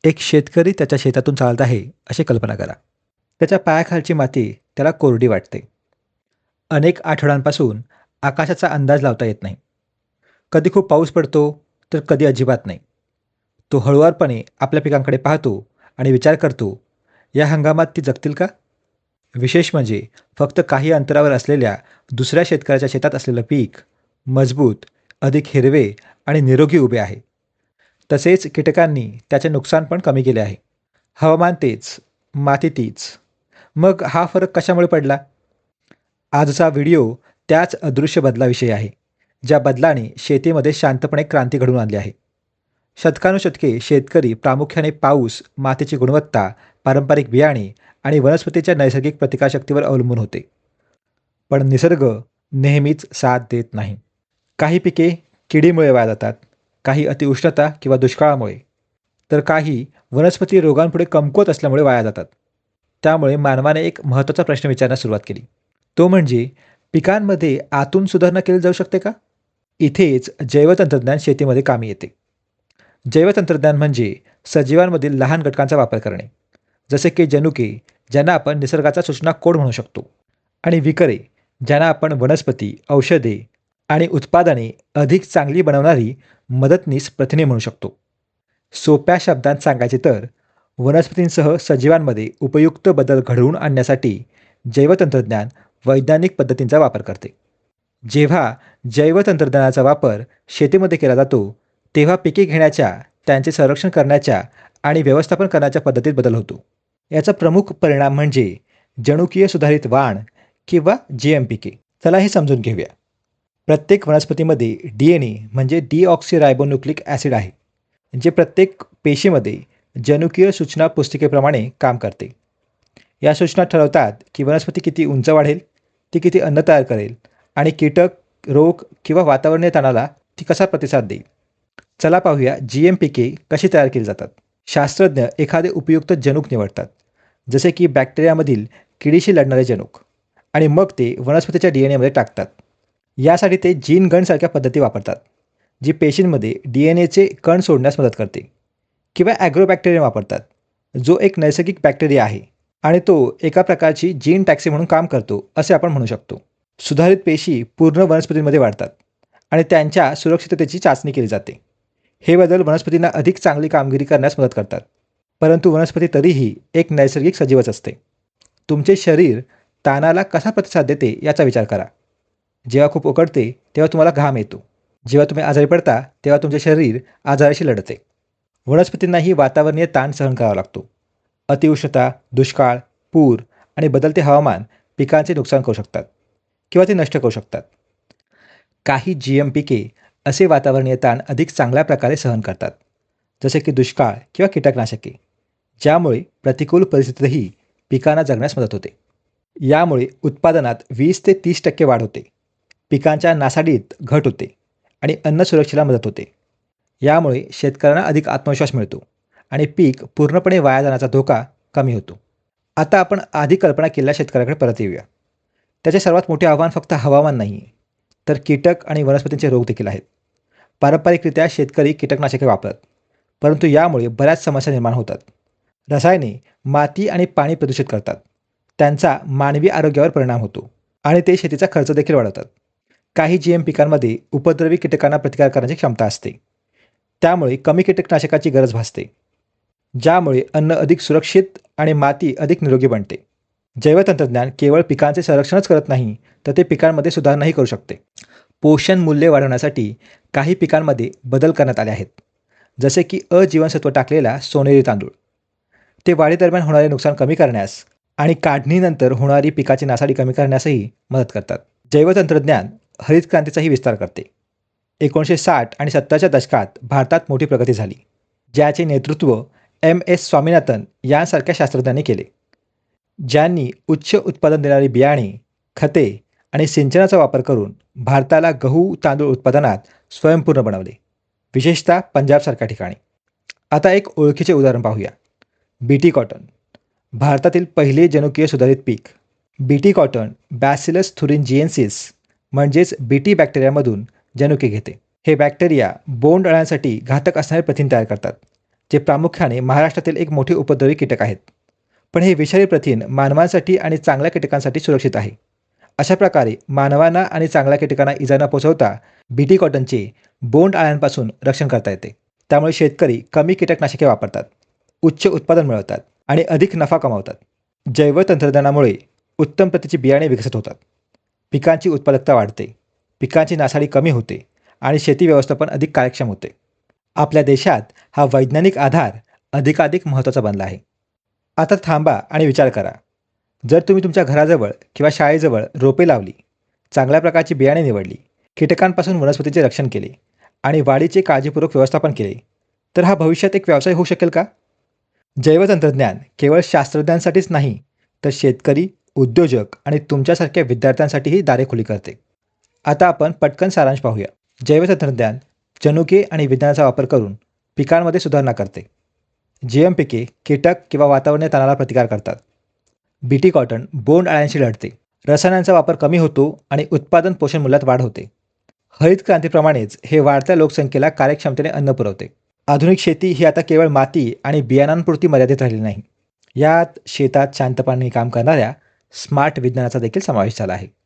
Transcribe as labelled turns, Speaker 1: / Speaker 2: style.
Speaker 1: एक शेतकरी त्याच्या शेतातून चालत आहे अशी कल्पना करा. त्याच्या पायाखालची माती त्याला कोरडी वाटते. अनेक आठवड्यांपासून आकाशाचा अंदाज लावता येत नाही. कधी खूप पाऊस पडतो तर कधी अजिबात नाही. तो हळुवारपणे आपल्या पिकांकडे पाहतो आणि विचार करतो, या हंगामात ती जगतील का? विशेष म्हणजे फक्त काही अंतरावर असलेल्या दुसऱ्या शेतकऱ्याच्या शेतात असलेलं पीक मजबूत, अधिक हिरवे आणि निरोगी उभे आहे. तसेच कीटकांनी त्याचे नुकसान पण कमी केले आहे. हवामान तेच, माती तीच. मग हा फरक कशामुळे पडला? आजचा व्हिडिओ त्याच अदृश्य बदलाविषयी आहे, ज्या बदलाने शेतीमध्ये शांतपणे क्रांती घडवून आणली आहे. शतकानुशतके शेतकरी प्रामुख्याने पाऊस, मातीची गुणवत्ता, पारंपरिक बियाणे आणि वनस्पतीच्या नैसर्गिक प्रतिकारशक्तीवर अवलंबून होते. पण निसर्ग नेहमीच साथ देत नाही. काही पिके किडीमुळे वाया जातात, काही अतिउष्णता किंवा दुष्काळामुळे, तर काही वनस्पती रोगांपुढे कमकुवत असल्यामुळे वाया जातात. त्यामुळे मानवाने एक महत्त्वाचा प्रश्न विचारण्यास सुरुवात केली. तो म्हणजे पिकांमध्ये आतून सुधारणा केली जाऊ शकते का? इथेच जैवतंत्रज्ञान शेतीमध्ये कामी येते. जैवतंत्रज्ञान म्हणजे सजीवांमधील लहान घटकांचा वापर करणे, जसे की जनुके, ज्यांना आपण निसर्गाचा सूचना कोड म्हणू शकतो, आणि विकरे, ज्यांना आपण वनस्पती, औषधे आणि उत्पादने अधिक चांगली बनवणारी मदतनीस प्रथिने म्हणू शकतो. सोप्या शब्दांत सांगायचे तर, वनस्पतींसह सजीवांमध्ये उपयुक्त बदल घडवून आणण्यासाठी जैवतंत्रज्ञान वैज्ञानिक पद्धतींचा वापर करते. जेव्हा जैवतंत्रज्ञानाचा वापर शेतीमध्ये केला जातो, तेव्हा पिके घेण्याच्या, त्यांचे संरक्षण करण्याच्या आणि व्यवस्थापन करण्याच्या पद्धतीत बदल होतो. याचा प्रमुख परिणाम म्हणजे जनुकीय सुधारित वाण किंवा GMPK. चला हे समजून घेऊया. प्रत्येक वनस्पतीमध्ये DNA म्हणजे डीऑक्सिरायबोन्युक्लिक ॲसिड आहे, जे प्रत्येक पेशीमध्ये जनुकीय सूचना पुस्तिकेप्रमाणे काम करते. या सूचना ठरवतात की वनस्पती किती उंच वाढेल, ती किती अन्न तयार करेल आणि कीटक, रोग किंवा वातावरणीय ताणाला ती कसा प्रतिसाद देईल. चला पाहूया GMPK कशी तयार केली जातात. शास्त्रज्ञ एखादे उपयुक्त जनुक निवडतात, जसे की बॅक्टेरियामधील किडीशी लढणारे जनुक, आणि मग ते वनस्पतीच्या DNA मध्ये टाकतात. यासाठी ते जीन गनसारख्या पद्धती वापरतात, जी पेशींमध्ये DNAचे कण सोडण्यास मदत करते. किंवा ॲग्रोबॅक्टेरियम वापरतात, जो एक नैसर्गिक बॅक्टेरिया आहे आणि तो एका प्रकारची जीन टॅक्सी म्हणून काम करतो असे आपण म्हणू शकतो. सुधारित पेशी पूर्ण वनस्पतींमध्ये वाढतात आणि त्यांच्या सुरक्षिततेची चाचणी केली जाते. हे बदल वनस्पतींना अधिक चांगली कामगिरी करण्यास मदत करतात. परंतु वनस्पती तरीही एक नैसर्गिक सजीवच असते. तुमचे शरीर ताणाला कसा प्रतिसाद देते याचा विचार करा. जेव्हा खूप उकडते तेव्हा तुम्हाला घाम येतो. जेव्हा तुम्ही आजारी पडता तेव्हा तुमचे शरीर आजाराशी लढते. वनस्पतींनाही वातावरणीय ताण सहन करावा लागतो. अतिउष्णता, दुष्काळ, पूर आणि बदलते हवामान पिकांचे नुकसान करू शकतात किंवा ते नष्ट करू शकतात. काही GMPK असे वातावरणीय ताण अधिक चांगल्या प्रकारे सहन करतात, जसे की दुष्काळ किंवा कीटकनाशके, ज्यामुळे प्रतिकूल परिस्थितीतही पिकांना जगण्यास मदत होते. यामुळे उत्पादनात 20 ते 30% वाढ होते, पिकांच्या नासाडीत घट होते आणि अन्न सुरक्षेला मदत होते. यामुळे शेतकऱ्यांना अधिक आत्मविश्वास मिळतो आणि पीक पूर्णपणे वाया जाण्याचा धोका कमी होतो. आता आपण आधी कल्पना केलेल्या शेतकऱ्याकडे परत येऊया. त्याचे सर्वात मोठे आव्हान फक्त हवामान नाही, तर कीटक आणि वनस्पतींचे रोग देखील आहेत. पारंपरिकरित्या शेतकरी कीटकनाशके वापरतात, परंतु यामुळे बऱ्याच समस्या निर्माण होतात. रसायने माती आणि पाणी प्रदूषित करतात, त्यांचा मानवी आरोग्यावर परिणाम होतो आणि ते शेतीचा खर्च देखील वाढवतात. काही GM पिकांमध्ये उपद्रवी कीटकांना प्रतिकार करण्याची क्षमता असते, त्यामुळे कमी कीटकनाशकाची गरज भासते, ज्यामुळे अन्न अधिक सुरक्षित आणि माती अधिक निरोगी बनते. जैवतंत्रज्ञान केवळ पिकांचे संरक्षणच करत नाही, तर ते पिकांमध्ये सुधारणाही करू शकते. पोषण मूल्य वाढवण्यासाठी काही पिकांमध्ये बदल करण्यात आले आहेत, जसे की अजीवनसत्व टाकलेला सोनेरी तांदूळ. ते वाढीदरम्यान होणारे नुकसान कमी करण्यास आणि काढणीनंतर होणारी पिकाची नासाडी कमी करण्यासही मदत करतात. जैवतंत्रज्ञान हरित क्रांतीचाही विस्तार करते. 1960 आणि 70च्या दशकात भारतात मोठी प्रगती झाली, ज्याचे नेतृत्व MS स्वामीनाथन यांसारख्या शास्त्रज्ञांनी केले, ज्यांनी उच्च उत्पादन देणारी बियाणे, खते आणि सिंचनाचा वापर करून भारताला गहू तांदूळ उत्पादनात स्वयंपूर्ण बनवले, विशेषतः पंजाबसारख्या ठिकाणी. आता एक ओळखीचे उदाहरण पाहूया. BT कॉटन, भारतातील पहिले जनुकीय सुधारित पीक. BT कॉटन बॅसिलस thuringiensis म्हणजेच BT बॅक्टेरियामधून जनुके घेते. हे बॅक्टेरिया बोंड अळ्यांसाठी घातक असणारे प्रथिन तयार करतात जे प्रामुख्याने महाराष्ट्रातील एक मोठे उपद्रवी कीटक आहेत. पण हे विषारी प्रथिन मानवांसाठी आणि चांगल्या कीटकांसाठी सुरक्षित आहे. अशा प्रकारे मानवांना आणि चांगल्या कीटकांना इजा न पोहोचवता बीटी कॉटनचे बोंड अळ्यांपासून रक्षण करता येते. त्यामुळे शेतकरी कमी कीटकनाशके वापरतात, उच्च उत्पादन मिळवतात आणि अधिक नफा कमावतात. जैव तंत्रज्ञानामुळे उत्तम प्रतीची बियाणे विकसित होतात. पिकांची उत्पादकता वाढते, पिकांची नासाडी कमी होते आणि शेती व्यवस्थापन अधिक कार्यक्षम होते. आपल्या देशात हा वैज्ञानिक आधार अधिकाधिक महत्त्वाचा बनला आहे. आता थांबा आणि विचार करा. जर तुम्ही तुमच्या घराजवळ किंवा शाळेजवळ रोपे लावली, चांगल्या प्रकारची बियाणे निवडली, कीटकांपासून वनस्पतीचे रक्षण केले आणि वाढीचे काळजीपूर्वक व्यवस्थापन केले, तर हा भविष्यात एक व्यवसाय होऊ शकेल का? जैवतंत्रज्ञान केवळ शास्त्रज्ञांसाठीच नाही, तर शेतकरी, उद्योजक आणि तुमच्यासारख्या विद्यार्थ्यांसाठीही दारे खुली करते. आता आपण पटकन सारांश पाहूया. जैवतंत्रज्ञान जनुके आणि विज्ञानाचा वापर करून पिकांमध्ये सुधारणा करते. जीएम पिके कीटक किंवा वातावरणीय ताणाला प्रतिकार करतात. बीटी कॉटन बोंड अळ्यांशी लढते. रसायनांचा वापर कमी होतो आणि उत्पादन पोषण मूल्यात वाढ होते. हरित क्रांतीप्रमाणेच हे वाढत्या लोकसंख्येला कार्यक्षमतेने अन्न पुरवते. आधुनिक शेती ही आता केवळ माती आणि बियाणांपुरती मर्यादित राहिली नाही. यात शेतात शांतपणे काम करणाऱ्या स्मार्ट विज्ञानाचा देखील समावेश झाला आहे.